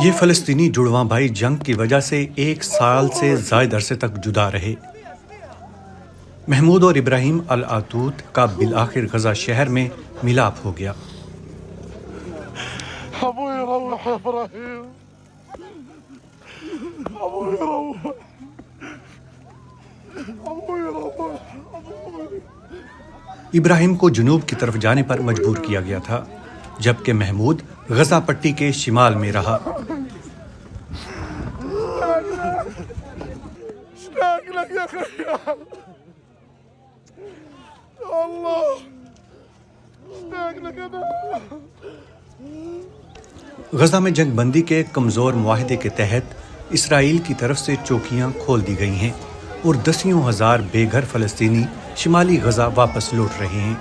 یہ فلسطینی جڑواں بھائی جنگ کی وجہ سے 1 سال سے زائد عرصے تک جدا رہے۔ محمود اور ابراہیم العتوت کا بالآخر غزہ شہر میں ملاپ ہو گیا۔ ابوي روح يا ابراهيم، ابوي روح، ابوي روح۔ ابراہیم کو جنوب کی طرف جانے پر مجبور کیا گیا تھا، جبکہ محمود غزہ پٹی کے شمال میں رہا۔ اشتاق لك يا خيال الله، اشتاق لك انا۔ غزہ میں جنگ بندی کے کمزور معاہدے کے تحت اسرائیل کی طرف سے چوکیاں کھول دی گئی ہیں اور دسیوں ہزار بے گھر فلسطینی شمالی غزہ واپس لوٹ رہے ہیں۔